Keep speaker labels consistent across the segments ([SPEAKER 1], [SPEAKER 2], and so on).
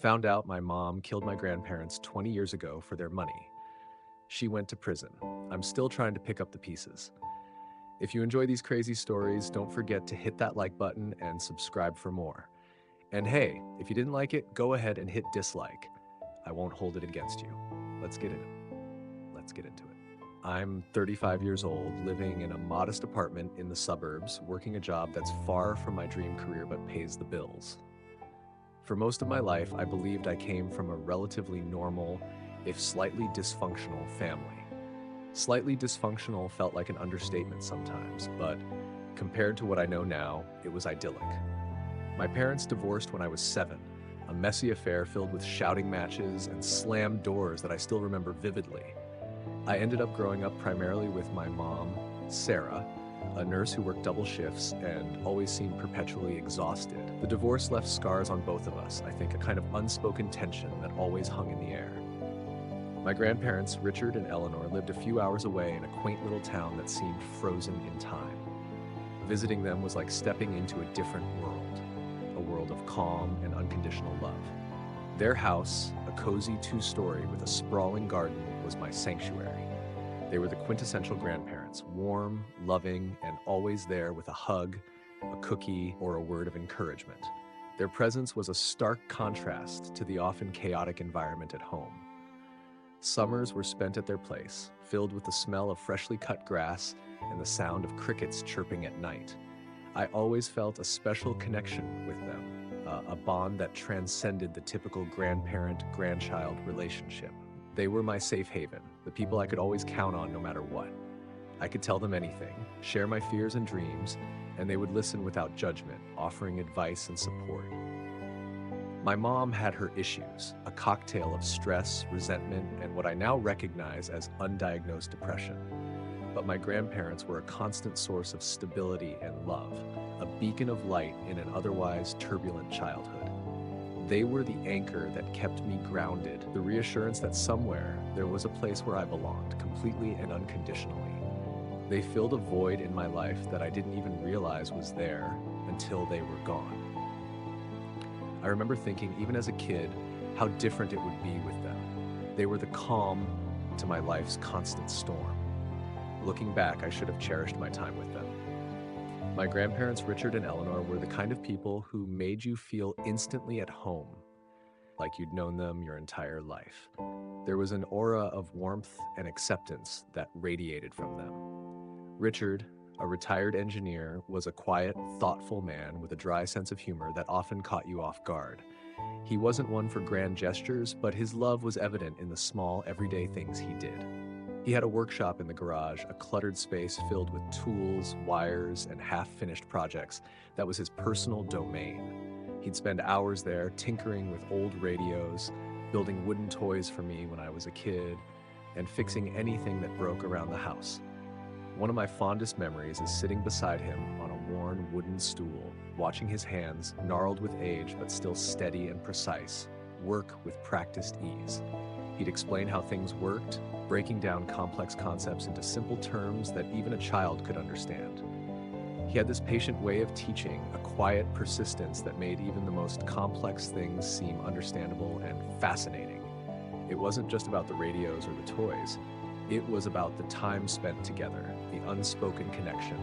[SPEAKER 1] Found out my mom killed my grandparents 20 years ago for their money. She went to prison. I'm still trying to pick up the pieces. If you enjoy these crazy stories, don't forget to hit that like button and subscribe for more. And hey, if you didn't like it, go ahead and hit dislike. I won't hold it against you. Let's get in it. Let's get into it. I'm 35 years old, living in a modest apartment in the suburbs, working a job that's far from my dream career but pays the bills. For most of my life, I believed I came from a relatively normal, if slightly dysfunctional, family. Slightly dysfunctional felt like an understatement sometimes, but compared to what I know now, it was idyllic. My parents divorced when I was 7, a messy affair filled with shouting matches and slammed doors that I still remember vividly. I ended up growing up primarily with my mom, Sarah, a nurse who worked double shifts and always seemed perpetually exhausted. The divorce left scars on both of us, I think a kind of unspoken tension that always hung in the air. My grandparents, Richard and Eleanor, lived a few hours away in a quaint little town that seemed frozen in time. Visiting them was like stepping into a different world, a world of calm and unconditional love. Their house, a cozy 2-story with a sprawling garden, was my sanctuary. They were the quintessential grandparents, warm, loving, and always there with a hug, a cookie, or a word of encouragement. Their presence was a stark contrast to the often chaotic environment at home. Summers were spent at their place, filled with the smell of freshly cut grass and the sound of crickets chirping at night. I always felt a special connection with them, a bond that transcended the typical grandparent-grandchild relationship. They were my safe haven, the people I could always count on no matter what. I could tell them anything, share my fears and dreams, and they would listen without judgment, offering advice and support. My mom had her issues, a cocktail of stress, resentment, and what I now recognize as undiagnosed depression. But my grandparents were a constant source of stability and love, a beacon of light in an otherwise turbulent childhood. They were the anchor that kept me grounded, the reassurance that somewhere there was a place where I belonged, completely and unconditionally. They filled a void in my life that I didn't even realize was there until they were gone. I remember thinking, even as a kid, how different it would be with them. They were the calm to my life's constant storm. Looking back, I should have cherished my time with them. My grandparents, Richard and Eleanor, were the kind of people who made you feel instantly at home, like you'd known them your entire life. There was an aura of warmth and acceptance that radiated from them. Richard, a retired engineer, was a quiet, thoughtful man with a dry sense of humor that often caught you off guard. He wasn't one for grand gestures, but his love was evident in the small, everyday things he did. He had a workshop in the garage, a cluttered space filled with tools, wires, and half-finished projects that was his personal domain. He'd spend hours there tinkering with old radios, building wooden toys for me when I was a kid, and fixing anything that broke around the house. One of my fondest memories is sitting beside him on a worn wooden stool, watching his hands, gnarled with age but still steady and precise, work with practiced ease. He'd explain how things worked, breaking down complex concepts into simple terms that even a child could understand. He had this patient way of teaching, a quiet persistence that made even the most complex things seem understandable and fascinating. It wasn't just about the radios or the toys. It was about the time spent together, the unspoken connection,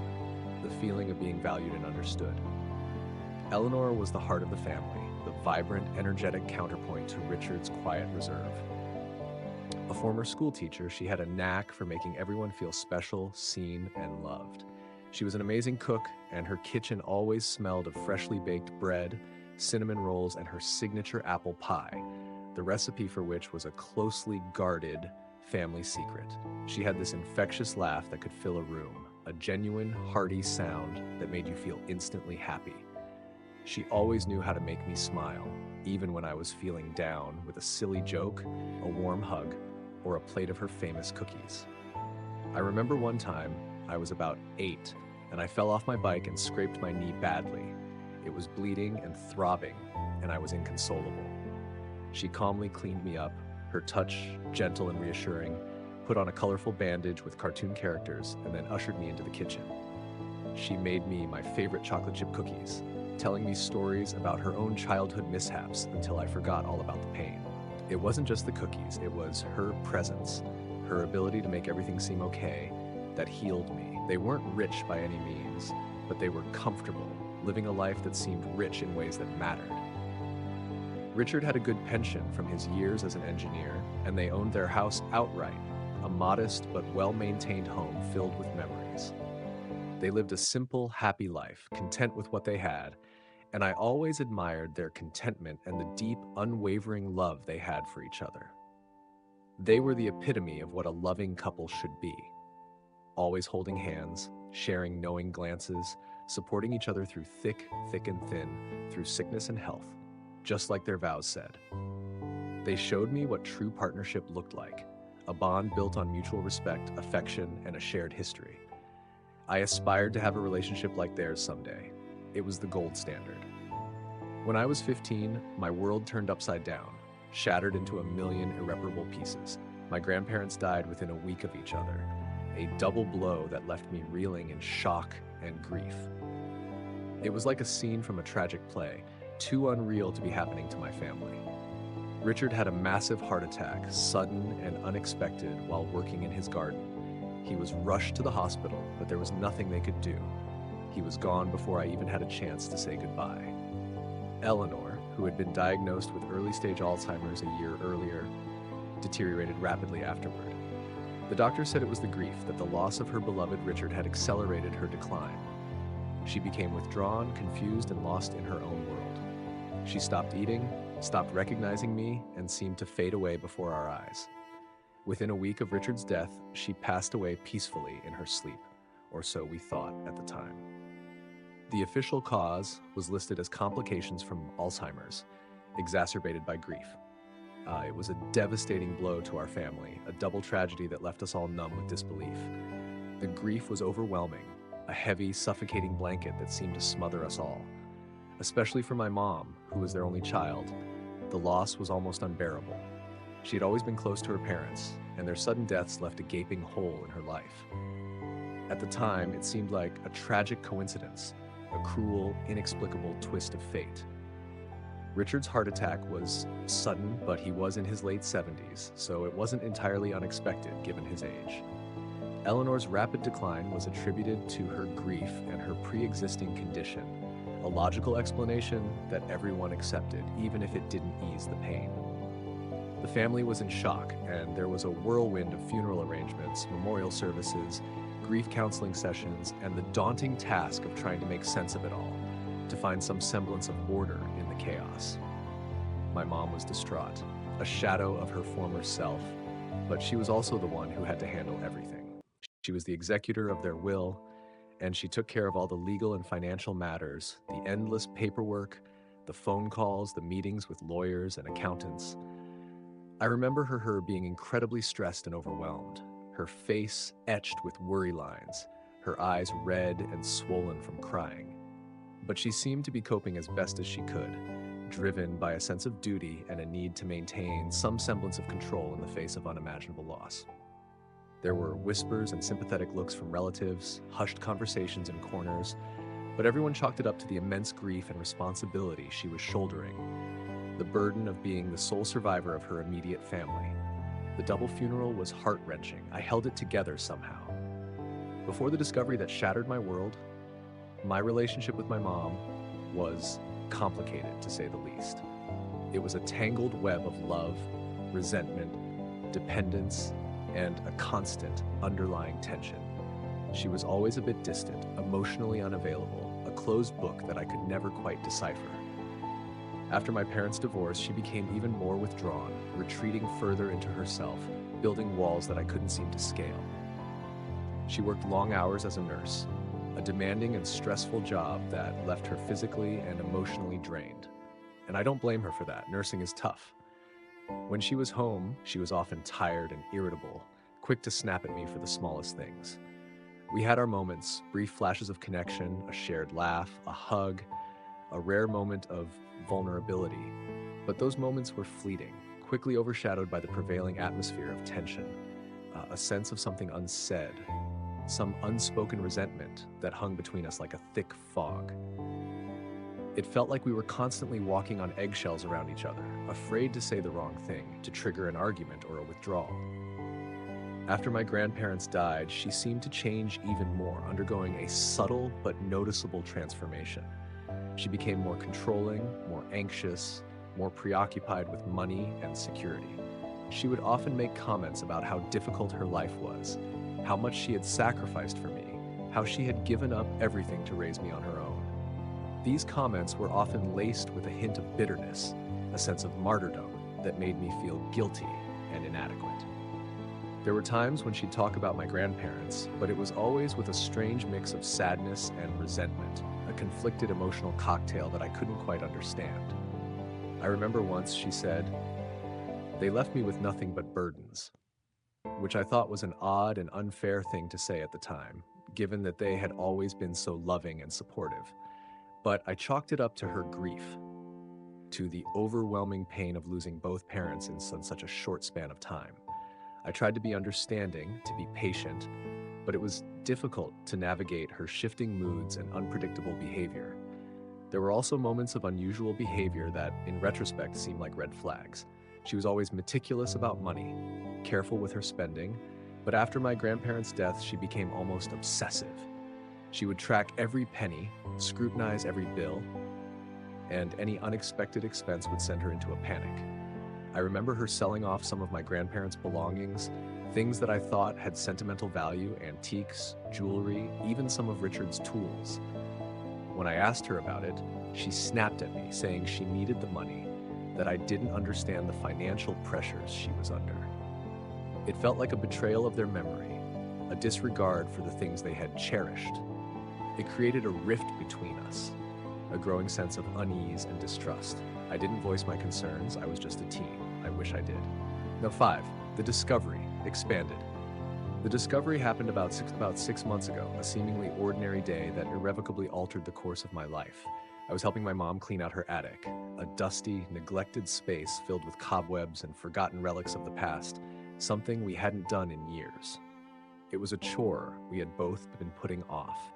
[SPEAKER 1] the feeling of being valued and understood. Eleanor was the heart of the family, the vibrant, energetic counterpoint to Richard's quiet reserve. A former school teacher, she had a knack for making everyone feel special, seen, and loved. She was an amazing cook, and her kitchen always smelled of freshly baked bread, cinnamon rolls, and her signature apple pie, the recipe for which was a closely guarded family secret. She had this infectious laugh that could fill a room, a genuine, hearty sound that made you feel instantly happy. She always knew how to make me smile, even when I was feeling down, with a silly joke, a warm hug, or a plate of her famous cookies. I remember one time, I was about 8, and I fell off my bike and scraped my knee badly. It was bleeding and throbbing, and I was inconsolable. She calmly cleaned me up, her touch gentle and reassuring, put on a colorful bandage with cartoon characters, and then ushered me into the kitchen. She made me my favorite chocolate chip cookies, telling me stories about her own childhood mishaps until I forgot all about the pain. It wasn't just the cookies, it was her presence, her ability to make everything seem okay, that healed me. They weren't rich by any means, but they were comfortable, living a life that seemed rich in ways that mattered. Richard had a good pension from his years as an engineer, and they owned their house outright, a modest but well-maintained home filled with memories. They lived a simple, happy life, content with what they had, and I always admired their contentment and the deep, unwavering love they had for each other. They were the epitome of what a loving couple should be, always holding hands, sharing knowing glances, supporting each other through thick and thin, through sickness and health, just like their vows said. They showed me what true partnership looked like, a bond built on mutual respect, affection, and a shared history. I aspired to have a relationship like theirs someday. It was the gold standard. When I was 15, my world turned upside down, shattered into a million irreparable pieces. My grandparents died within a week of each other, a double blow that left me reeling in shock and grief. It was like a scene from a tragic play, too unreal to be happening to my family. Richard had a massive heart attack, sudden and unexpected, while working in his garden. He was rushed to the hospital, but there was nothing they could do. He was gone before I even had a chance to say goodbye. Eleanor, who had been diagnosed with early-stage Alzheimer's a year earlier, deteriorated rapidly afterward. The doctor said it was the grief that the loss of her beloved Richard had accelerated her decline. She became withdrawn, confused, and lost in her own world. She stopped eating, stopped recognizing me, and seemed to fade away before our eyes. Within a week of Richard's death, she passed away peacefully in her sleep, or so we thought at the time. The official cause was listed as complications from Alzheimer's, exacerbated by grief. It was a devastating blow to our family, a double tragedy that left us all numb with disbelief. The grief was overwhelming, a heavy, suffocating blanket that seemed to smother us all. Especially for my mom, who was their only child, the loss was almost unbearable. She had always been close to her parents, and their sudden deaths left a gaping hole in her life. At the time, it seemed like a tragic coincidence, a cruel, inexplicable twist of fate. Richard's heart attack was sudden, but he was in his late 70s, so it wasn't entirely unexpected given his age. Eleanor's rapid decline was attributed to her grief and her pre-existing condition, a logical explanation that everyone accepted, even if it didn't ease the pain. The family was in shock, and there was a whirlwind of funeral arrangements, memorial services, grief counseling sessions, and the daunting task of trying to make sense of it all, to find some semblance of order in the chaos. My mom was distraught, a shadow of her former self, but she was also the one who had to handle everything. She was the executor of their will, and she took care of all the legal and financial matters, the endless paperwork, the phone calls, the meetings with lawyers and accountants. I remember her being incredibly stressed and overwhelmed, her face etched with worry lines, her eyes red and swollen from crying. But she seemed to be coping as best as she could, driven by a sense of duty and a need to maintain some semblance of control in the face of unimaginable loss. There were whispers and sympathetic looks from relatives, hushed conversations in corners, but everyone chalked it up to the immense grief and responsibility she was shouldering, the burden of being the sole survivor of her immediate family. The double funeral was heart-wrenching. I held it together somehow. Before the discovery that shattered my world, my relationship with my mom was complicated, to say the least. It was a tangled web of love, resentment, dependence, and a constant underlying tension. She was always a bit distant, emotionally unavailable, a closed book that I could never quite decipher. After my parents' divorce, she became even more withdrawn, retreating further into herself, building walls that I couldn't seem to scale. She worked long hours as a nurse, a demanding and stressful job that left her physically and emotionally drained. And I don't blame her for that. Nursing is tough. When she was home, she was often tired and irritable, quick to snap at me for the smallest things. We had our moments, brief flashes of connection, a shared laugh, a hug, a rare moment of vulnerability. But those moments were fleeting, quickly overshadowed by the prevailing atmosphere of tension, a sense of something unsaid, some unspoken resentment that hung between us like a thick fog. It felt like we were constantly walking on eggshells around each other, afraid to say the wrong thing, to trigger an argument or a withdrawal. After my grandparents died, she seemed to change even more, undergoing a subtle but noticeable transformation. She became more controlling, more anxious, more preoccupied with money and security. She would often make comments about how difficult her life was, how much she had sacrificed for me, how she had given up everything to raise me on her own. These comments were often laced with a hint of bitterness, a sense of martyrdom that made me feel guilty and inadequate. There were times when she'd talk about my grandparents, but it was always with a strange mix of sadness and resentment, a conflicted emotional cocktail that I couldn't quite understand. I remember once she said, "They left me with nothing but burdens," which I thought was an odd and unfair thing to say at the time, given that they had always been so loving and supportive. But I chalked it up to her grief, to the overwhelming pain of losing both parents in such a short span of time. I tried to be understanding, to be patient, but it was difficult to navigate her shifting moods and unpredictable behavior. There were also moments of unusual behavior that, in retrospect, seemed like red flags. She was always meticulous about money, careful with her spending, but after my grandparents' death, she became almost obsessive. She would track every penny, scrutinize every bill, and any unexpected expense would send her into a panic. I remember her selling off some of my grandparents' belongings, things that I thought had sentimental value, antiques, jewelry, even some of Richard's tools. When I asked her about it, she snapped at me, saying she needed the money, that I didn't understand the financial pressures she was under. It felt like a betrayal of their memory, a disregard for the things they had cherished. It created a rift between us, a growing sense of unease and distrust. I didn't voice my concerns, I was just a teen. I wish I did. Now 5, the discovery, expanded. The discovery happened about 6 months ago, a seemingly ordinary day that irrevocably altered the course of my life. I was helping my mom clean out her attic, a dusty, neglected space filled with cobwebs and forgotten relics of the past, something we hadn't done in years. It was a chore we had both been putting off,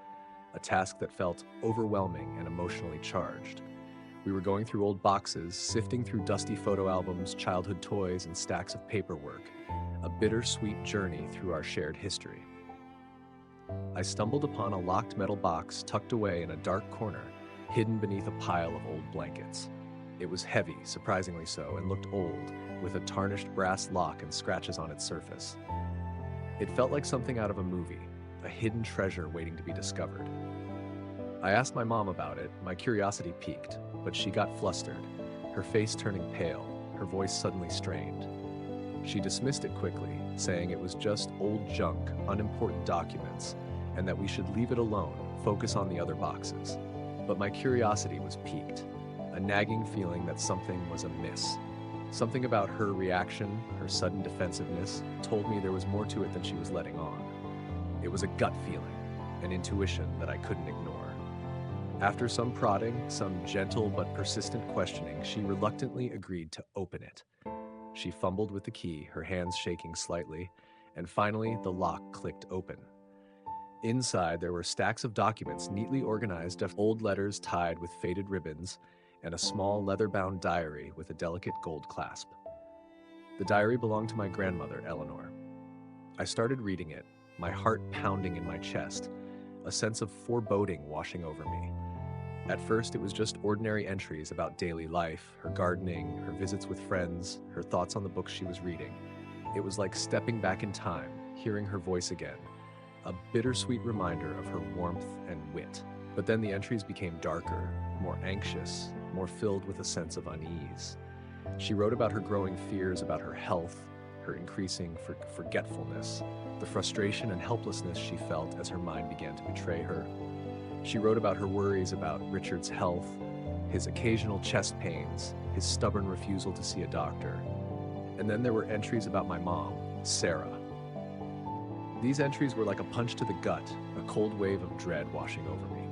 [SPEAKER 1] a task that felt overwhelming and emotionally charged. We were going through old boxes, sifting through dusty photo albums, childhood toys, and stacks of paperwork, a bittersweet journey through our shared history. I stumbled upon a locked metal box tucked away in a dark corner, hidden beneath a pile of old blankets. It was heavy, surprisingly so, and looked old, with a tarnished brass lock and scratches on its surface. It felt like something out of a movie, a hidden treasure waiting to be discovered. I asked my mom about it, my curiosity piqued, but she got flustered, her face turning pale, her voice suddenly strained. She dismissed it quickly, saying it was just old junk, unimportant documents, and that we should leave it alone, focus on the other boxes. But my curiosity was piqued, a nagging feeling that something was amiss. Something about her reaction, her sudden defensiveness, told me there was more to it than she was letting on. It was a gut feeling, an intuition that I couldn't ignore. After some prodding, some gentle but persistent questioning, she reluctantly agreed to open it. She fumbled with the key, her hands shaking slightly, and finally the lock clicked open. Inside, there were stacks of documents neatly organized, old letters tied with faded ribbons, and a small leather-bound diary with a delicate gold clasp. The diary belonged to my grandmother, Eleanor. I started reading it, my heart pounding in my chest, a sense of foreboding washing over me. At first, it was just ordinary entries about daily life, her gardening, her visits with friends, her thoughts on the books she was reading. It was like stepping back in time, hearing her voice again, a bittersweet reminder of her warmth and wit. But then the entries became darker, more anxious, more filled with a sense of unease. She wrote about her growing fears about her health, her increasing forgetfulness, the frustration and helplessness she felt as her mind began to betray her. She wrote about her worries about Richard's health, his occasional chest pains, his stubborn refusal to see a doctor. And then there were entries about my mom, Sarah. These entries were like a punch to the gut, a cold wave of dread washing over me.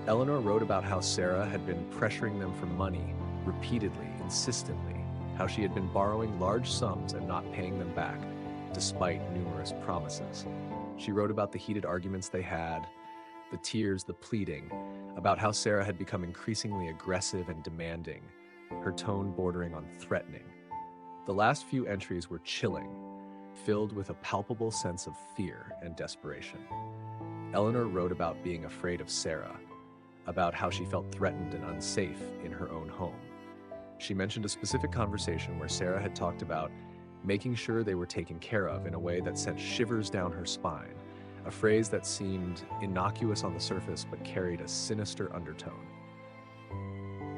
[SPEAKER 1] Eleanor wrote about how Sarah had been pressuring them for money, repeatedly, insistently, how she had been borrowing large sums and not paying them back, despite numerous promises. She wrote about the heated arguments they had, the tears, the pleading, about how Sarah had become increasingly aggressive and demanding, her tone bordering on threatening. The last few entries were chilling, filled with a palpable sense of fear and desperation. Eleanor wrote about being afraid of Sarah, about how she felt threatened and unsafe in her own home. She mentioned a specific conversation where Sarah had talked about making sure they were taken care of in a way that sent shivers down her spine, a phrase that seemed innocuous on the surface but carried a sinister undertone.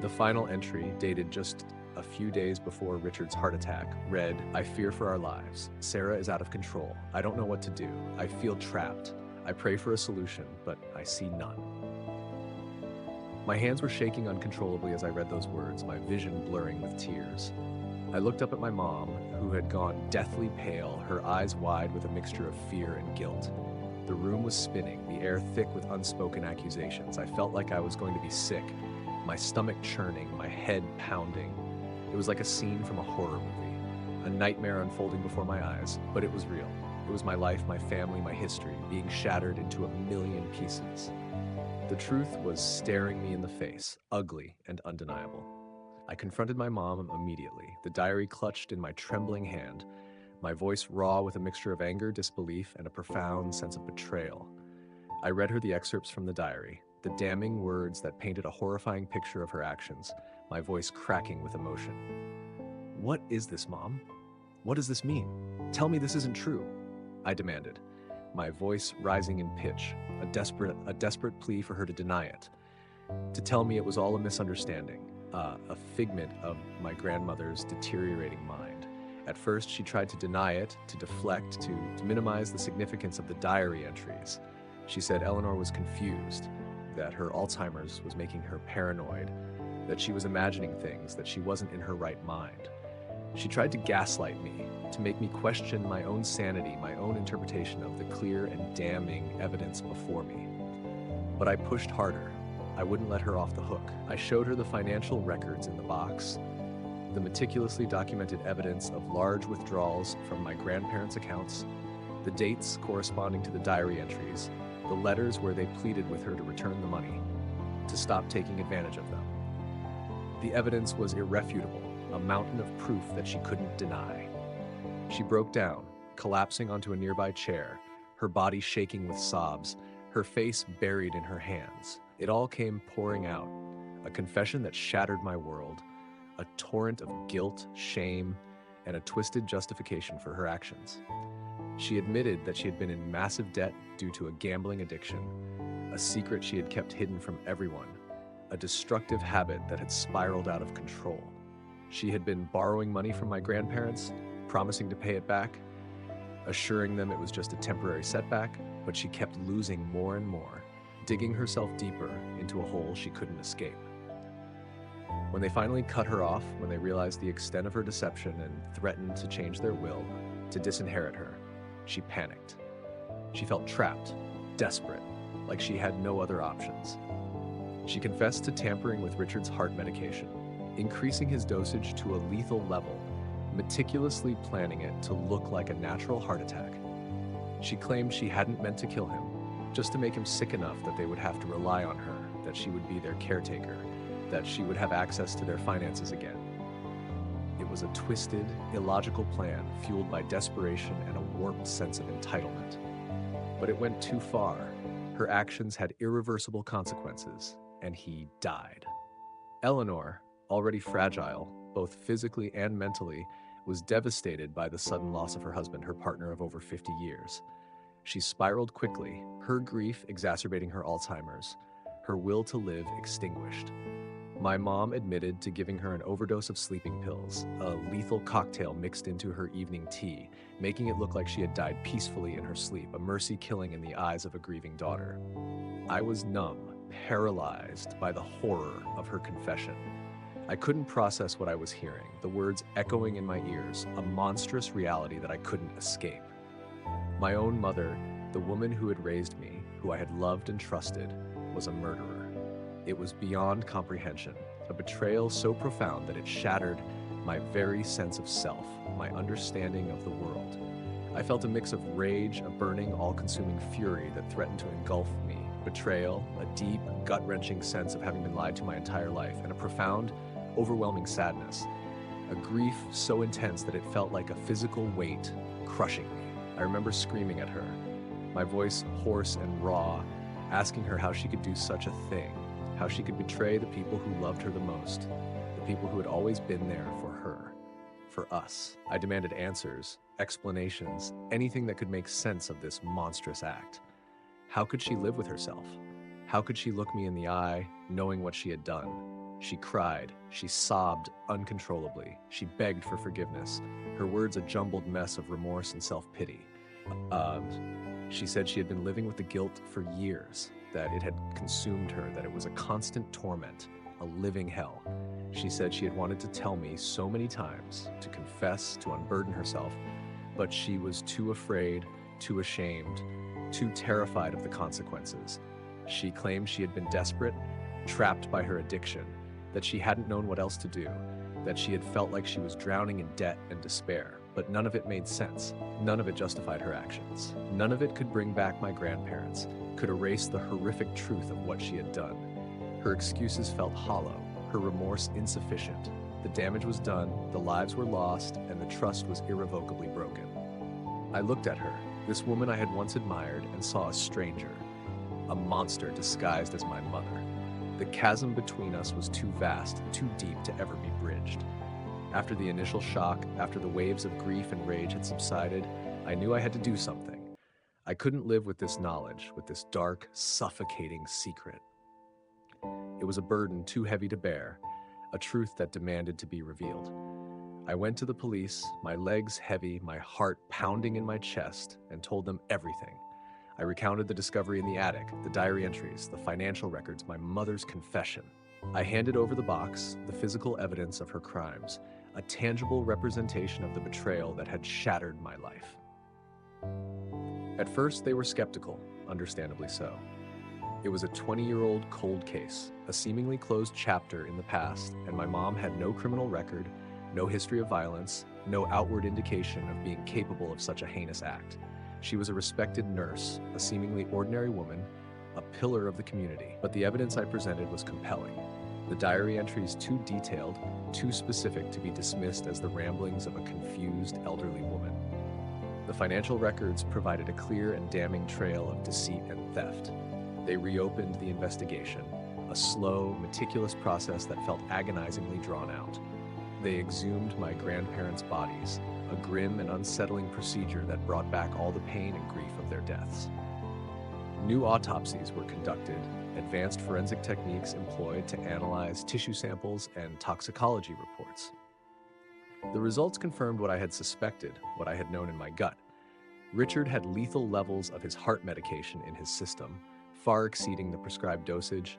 [SPEAKER 1] The final entry, dated just a few days before Richard's heart attack, read, "I fear for our lives. Sarah is out of control. I don't know what to do. I feel trapped. I pray for a solution, but I see none." My hands were shaking uncontrollably as I read those words, my vision blurring with tears. I looked up at my mom, who had gone deathly pale, her eyes wide with a mixture of fear and guilt. The room was spinning, the air thick with unspoken accusations. I felt like I was going to be sick, my stomach churning, my head pounding. It was like a scene from a horror movie, a nightmare unfolding before my eyes, but it was real. It was my life, my family, my history, being shattered into a million pieces. The truth was staring me in the face, ugly and undeniable. I confronted my mom immediately, the diary clutched in my trembling hand, my voice raw with a mixture of anger, disbelief, and a profound sense of betrayal. I read her the excerpts from the diary, the damning words that painted a horrifying picture of her actions, my voice cracking with emotion. "What is this, Mom? What does this mean? Tell me this isn't true," I demanded, my voice rising in pitch, a desperate plea for her to deny it, to tell me it was all a misunderstanding, a figment of my grandmother's deteriorating mind. At first, she tried to deny it, to deflect, to minimize the significance of the diary entries. She said Eleanor was confused, that her Alzheimer's was making her paranoid, that she was imagining things, that she wasn't in her right mind. She tried to gaslight me, to make me question my own sanity, my own interpretation of the clear and damning evidence before me. But I pushed harder. I wouldn't let her off the hook. I showed her the financial records in the box, the meticulously documented evidence of large withdrawals from my grandparents' accounts, the dates corresponding to the diary entries, the letters where they pleaded with her to return the money, to stop taking advantage of them. The evidence was irrefutable, a mountain of proof that she couldn't deny. She broke down, collapsing onto a nearby chair, her body shaking with sobs, her face buried in her hands. It all came pouring out, a confession that shattered my world, a torrent of guilt, shame, and a twisted justification for her actions. She admitted that she had been in massive debt due to a gambling addiction, a secret she had kept hidden from everyone, a destructive habit that had spiraled out of control. She had been borrowing money from my grandparents, promising to pay it back, assuring them it was just a temporary setback, but she kept losing more and more, digging herself deeper into a hole she couldn't escape. When they finally cut her off, when they realized the extent of her deception and threatened to change their will, to disinherit her, she panicked. She felt trapped, desperate, like she had no other options. She confessed to tampering with Richard's heart medication, increasing his dosage to a lethal level, meticulously planning it to look like a natural heart attack. She claimed she hadn't meant to kill him, just to make him sick enough that they would have to rely on her, that she would be their caretaker, that she would have access to their finances again. It was a twisted, illogical plan fueled by desperation and a warped sense of entitlement. But it went too far. Her actions had irreversible consequences, and he died. Eleanor, already fragile, both physically and mentally, was devastated by the sudden loss of her husband, her partner of over 50 years. She spiraled quickly, her grief exacerbating her Alzheimer's, her will to live extinguished. My mom admitted to giving her an overdose of sleeping pills, a lethal cocktail mixed into her evening tea, making it look like she had died peacefully in her sleep, a mercy killing in the eyes of a grieving daughter. I was numb, paralyzed by the horror of her confession. I couldn't process what I was hearing, the words echoing in my ears, a monstrous reality that I couldn't escape. My own mother, the woman who had raised me, who I had loved and trusted, was a murderer. It was beyond comprehension, a betrayal so profound that it shattered my very sense of self, my understanding of the world. I felt a mix of rage, a burning, all-consuming fury that threatened to engulf me, betrayal, a deep, gut-wrenching sense of having been lied to my entire life, and a profound, overwhelming sadness. A grief so intense that it felt like a physical weight crushing me. I remember screaming at her, my voice hoarse and raw, asking her how she could do such a thing, how she could betray the people who loved her the most, the people who had always been there for her, for us. I demanded answers, explanations, anything that could make sense of this monstrous act. How could she live with herself? How could she look me in the eye, knowing what she had done? She cried, she sobbed uncontrollably, she begged for forgiveness, her words a jumbled mess of remorse and self-pity. She said she had been living with the guilt for years, that it had consumed her, that it was a constant torment, a living hell. She said she had wanted to tell me so many times, to confess, to unburden herself, but she was too afraid, too ashamed, too terrified of the consequences. She claimed she had been desperate, trapped by her addiction, that she hadn't known what else to do, that she had felt like she was drowning in debt and despair. But none of it made sense. None of it justified her actions. None of it could bring back my grandparents, could erase the horrific truth of what she had done. Her excuses felt hollow, her remorse insufficient. The damage was done, the lives were lost, and the trust was irrevocably broken. I looked at her, this woman I had once admired, and saw a stranger, a monster disguised as my mother. The chasm between us was too vast, too deep to ever be bridged. After the initial shock, after the waves of grief and rage had subsided, I knew I had to do something. I couldn't live with this knowledge, with this dark, suffocating secret. It was a burden too heavy to bear, a truth that demanded to be revealed. I went to the police, my legs heavy, my heart pounding in my chest, and told them everything. I recounted the discovery in the attic, the diary entries, the financial records, my mother's confession. I handed over the box, the physical evidence of her crimes, a tangible representation of the betrayal that had shattered my life. At first, they were skeptical, understandably so. It was a 20-year-old cold case, a seemingly closed chapter in the past, and my mom had no criminal record, no history of violence, no outward indication of being capable of such a heinous act. She was a respected nurse, a seemingly ordinary woman, a pillar of the community, but the evidence I presented was compelling. The diary entries too detailed, too specific to be dismissed as the ramblings of a confused elderly woman. The financial records provided a clear and damning trail of deceit and theft. They reopened the investigation, a slow, meticulous process that felt agonizingly drawn out. They exhumed my grandparents' bodies, a grim and unsettling procedure that brought back all the pain and grief of their deaths. New autopsies were conducted, advanced forensic techniques employed to analyze tissue samples and toxicology reports. The results confirmed what I had suspected, what I had known in my gut. Richard had lethal levels of his heart medication in his system, far exceeding the prescribed dosage,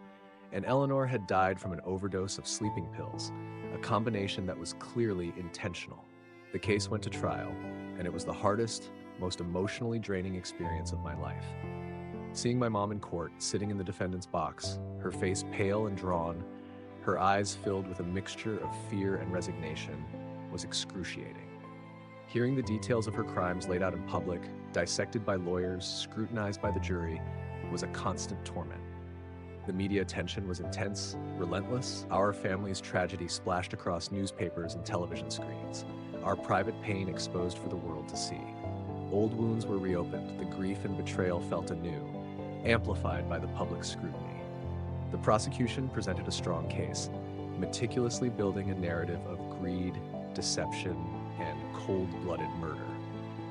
[SPEAKER 1] and Eleanor had died from an overdose of sleeping pills, a combination that was clearly intentional. The case went to trial, and it was the hardest, most emotionally draining experience of my life. Seeing my mom in court, sitting in the defendant's box, her face pale and drawn, her eyes filled with a mixture of fear and resignation, was excruciating. Hearing the details of her crimes laid out in public, dissected by lawyers, scrutinized by the jury, was a constant torment. The media attention was intense, relentless. Our family's tragedy splashed across newspapers and television screens, our private pain exposed for the world to see. Old wounds were reopened, the grief and betrayal felt anew, amplified by the public scrutiny. The prosecution presented a strong case, meticulously building a narrative of greed, deception, and cold-blooded murder.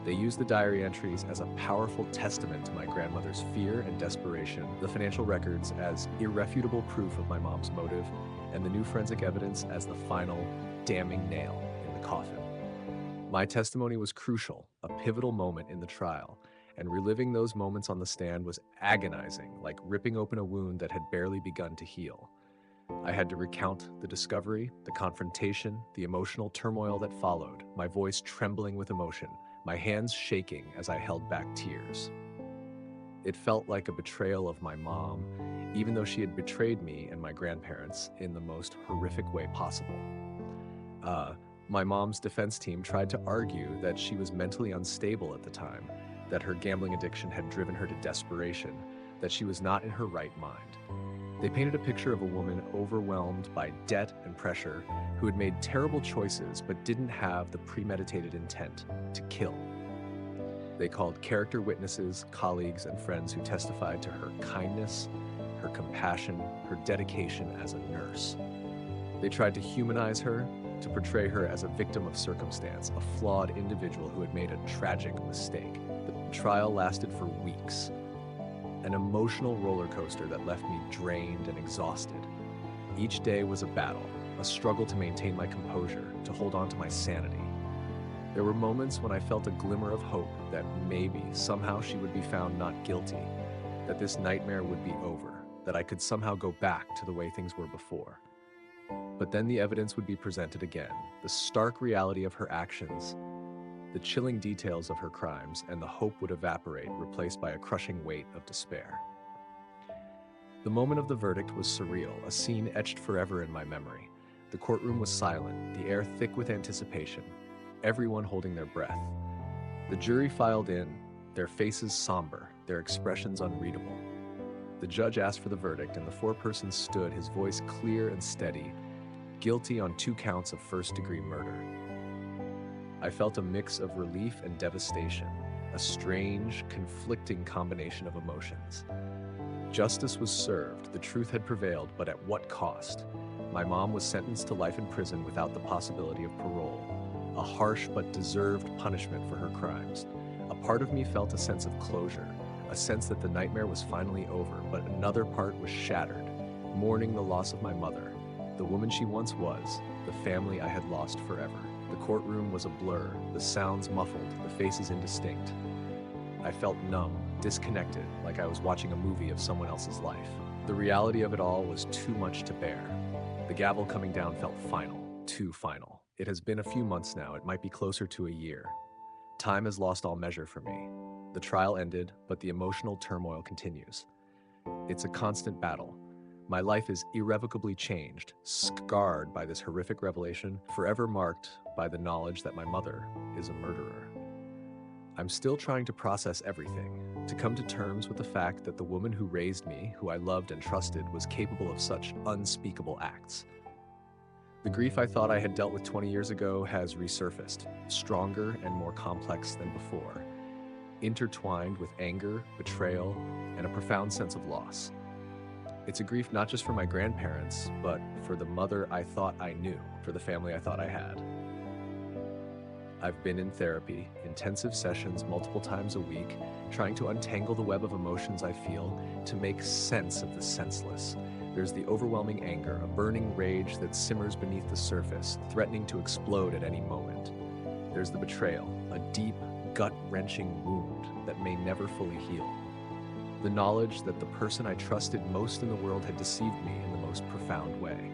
[SPEAKER 1] They used the diary entries as a powerful testament to my grandmother's fear and desperation, the financial records as irrefutable proof of my mom's motive, and the new forensic evidence as the final, damning nail in the coffin. My testimony was crucial, a pivotal moment in the trial, and reliving those moments on the stand was agonizing, like ripping open a wound that had barely begun to heal. I had to recount the discovery, the confrontation, the emotional turmoil that followed, my voice trembling with emotion, my hands shaking as I held back tears. It felt like a betrayal of my mom, even though she had betrayed me and my grandparents in the most horrific way possible. My mom's defense team tried to argue that she was mentally unstable at the time, that her gambling addiction had driven her to desperation, that she was not in her right mind. They painted a picture of a woman overwhelmed by debt and pressure who had made terrible choices but didn't have the premeditated intent to kill. They called character witnesses, colleagues, and friends who testified to her kindness, her compassion, her dedication as a nurse. They tried to humanize her, to portray her as a victim of circumstance, a flawed individual who had made a tragic mistake. The trial lasted for weeks, an emotional roller coaster that left me drained and exhausted. Each day was a battle, a struggle to maintain my composure, to hold on to my sanity. There were moments when I felt a glimmer of hope that maybe, somehow she would be found not guilty, that this nightmare would be over, that I could somehow go back to the way things were before. But then the evidence would be presented again, the stark reality of her actions, the chilling details of her crimes, and the hope would evaporate, replaced by a crushing weight of despair. The moment of the verdict was surreal, a scene etched forever in my memory. The courtroom was silent, the air thick with anticipation, everyone holding their breath. The jury filed in, their faces somber, their expressions unreadable. The judge asked for the verdict, and the foreperson stood, his voice clear and steady, guilty on 2 counts of first-degree murder. I felt a mix of relief and devastation, a strange, conflicting combination of emotions. Justice was served, the truth had prevailed, but at what cost? My mom was sentenced to life in prison without the possibility of parole, a harsh but deserved punishment for her crimes. A part of me felt a sense of closure, a sense that the nightmare was finally over, but another part was shattered, mourning the loss of my mother, the woman she once was, the family I had lost forever. The courtroom was a blur, the sounds muffled, the faces indistinct. I felt numb, disconnected, like I was watching a movie of someone else's life. The reality of it all was too much to bear. The gavel coming down felt final, too final. It has been a few months now, it might be closer to a year. Time has lost all measure for me. The trial ended, but the emotional turmoil continues. It's a constant battle. My life is irrevocably changed, scarred by this horrific revelation, forever marked by the knowledge that my mother is a murderer. I'm still trying to process everything, to come to terms with the fact that the woman who raised me, who I loved and trusted, was capable of such unspeakable acts. The grief I thought I had dealt with 20 years ago has resurfaced, stronger and more complex than before, intertwined with anger, betrayal, and a profound sense of loss. It's a grief not just for my grandparents, but for the mother I thought I knew, for the family I thought I had. I've been in therapy, intensive sessions multiple times a week, trying to untangle the web of emotions I feel, to make sense of the senseless. There's the overwhelming anger, a burning rage that simmers beneath the surface, threatening to explode at any moment. There's the betrayal, a deep, gut-wrenching wound that may never fully heal. The knowledge that the person I trusted most in the world had deceived me in the most profound way.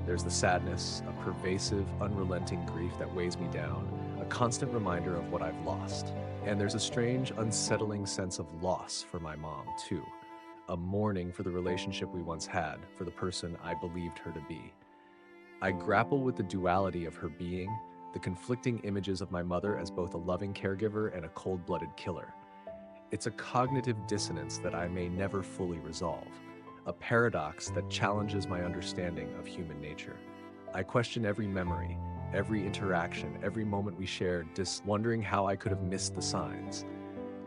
[SPEAKER 1] There's the sadness, a pervasive, unrelenting grief that weighs me down, a constant reminder of what I've lost. And there's a strange, unsettling sense of loss for my mom, too. A mourning for the relationship we once had, for the person I believed her to be. I grapple with the duality of her being, the conflicting images of my mother as both a loving caregiver and a cold-blooded killer. It's a cognitive dissonance that I may never fully resolve, a paradox that challenges my understanding of human nature. I question every memory, every interaction, every moment we shared, wondering how I could have missed the signs,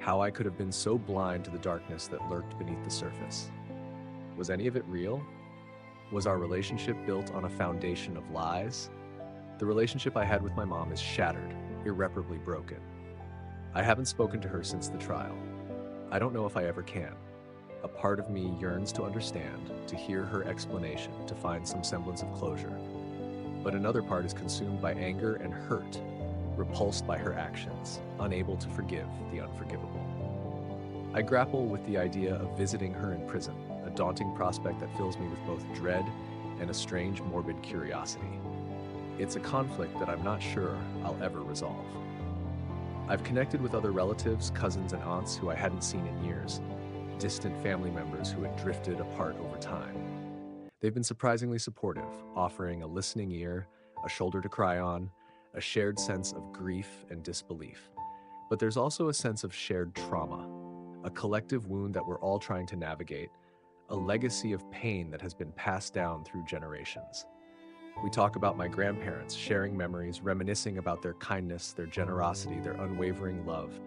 [SPEAKER 1] how I could have been so blind to the darkness that lurked beneath the surface. Was any of it real? Was our relationship built on a foundation of lies? The relationship I had with my mom is shattered, irreparably broken. I haven't spoken to her since the trial. I don't know if I ever can. A part of me yearns to understand, to hear her explanation, to find some semblance of closure. But another part is consumed by anger and hurt, repulsed by her actions, unable to forgive the unforgivable. I grapple with the idea of visiting her in prison, a daunting prospect that fills me with both dread and a strange, morbid curiosity. It's a conflict that I'm not sure I'll ever resolve. I've connected with other relatives, cousins, and aunts who I hadn't seen in years, distant family members who had drifted apart over time. They've been surprisingly supportive, offering a listening ear, a shoulder to cry on, a shared sense of grief and disbelief. But there's also a sense of shared trauma, a collective wound that we're all trying to navigate, a legacy of pain that has been passed down through generations. We talk about my grandparents, sharing memories, reminiscing about their kindness, their generosity, their unwavering love.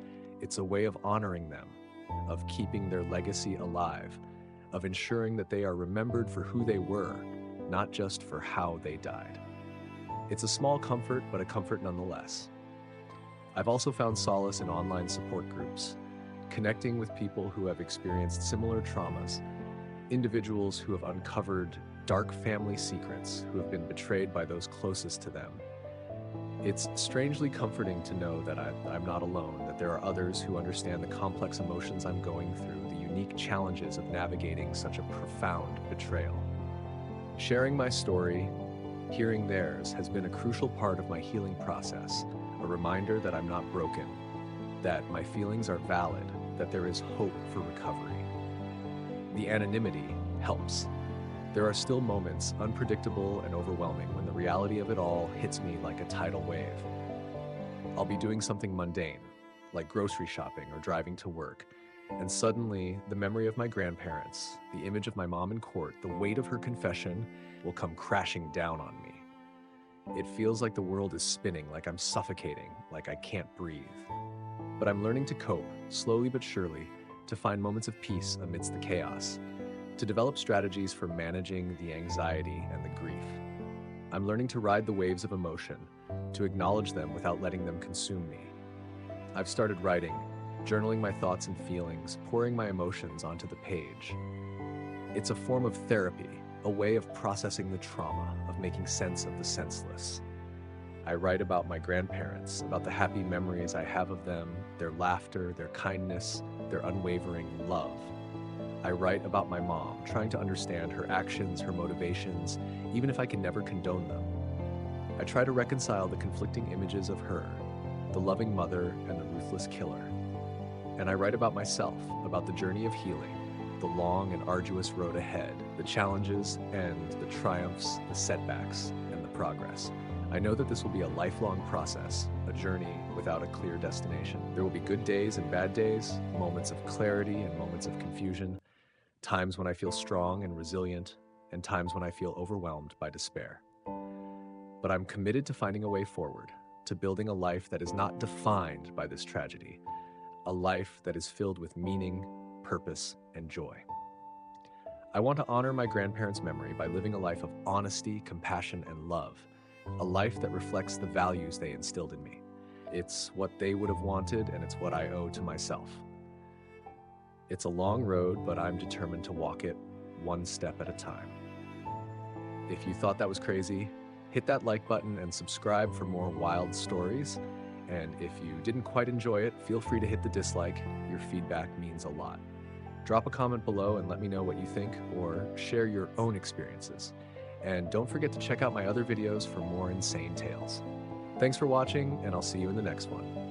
[SPEAKER 1] It's a way of honoring them, of keeping their legacy alive, of ensuring that they are remembered for who they were, not just for how they died. It's a small comfort, but a comfort nonetheless. I've also found solace in online support groups, connecting with people who have experienced similar traumas, individuals who have uncovered dark family secrets, who have been betrayed by those closest to them. It's strangely comforting to know that I'm not alone, that there are others who understand the complex emotions I'm going through, the unique challenges of navigating such a profound betrayal. Sharing my story, hearing theirs, has been a crucial part of my healing process, a reminder that I'm not broken, that my feelings are valid, that there is hope for recovery. The anonymity helps. There are still moments, unpredictable and overwhelming, when the reality of it all hits me like a tidal wave. I'll be doing something mundane, like grocery shopping or driving to work, and suddenly the memory of my grandparents, the image of my mom in court, the weight of her confession will come crashing down on me. It feels like the world is spinning, like I'm suffocating, like I can't breathe. But I'm learning to cope, slowly but surely, to find moments of peace amidst the chaos, to develop strategies for managing the anxiety and the grief. I'm learning to ride the waves of emotion, to acknowledge them without letting them consume me. I've started writing, journaling my thoughts and feelings, pouring my emotions onto the page. It's a form of therapy, a way of processing the trauma, of making sense of the senseless. I write about my grandparents, about the happy memories I have of them, their laughter, their kindness, their unwavering love. I write about my mom, trying to understand her actions, her motivations, even if I can never condone them. I try to reconcile the conflicting images of her, the loving mother and the ruthless killer. And I write about myself, about the journey of healing, the long and arduous road ahead, the challenges and the triumphs, the setbacks and the progress. I know that this will be a lifelong process, a journey without a clear destination. There will be good days and bad days, moments of clarity and moments of confusion, times when I feel strong and resilient, and times when I feel overwhelmed by despair. But I'm committed to finding a way forward, to building a life that is not defined by this tragedy, a life that is filled with meaning, purpose, and joy. I want to honor my grandparents' memory by living a life of honesty, compassion, and love, a life that reflects the values they instilled in me. It's what they would have wanted, and it's what I owe to myself. It's a long road, but I'm determined to walk it one step at a time. If you thought that was crazy, hit that like button and subscribe for more wild stories. And if you didn't quite enjoy it, feel free to hit the dislike. Your feedback means a lot. Drop a comment below and let me know what you think, or share your own experiences. And don't forget to check out my other videos for more insane tales. Thanks for watching, and I'll see you in the next one.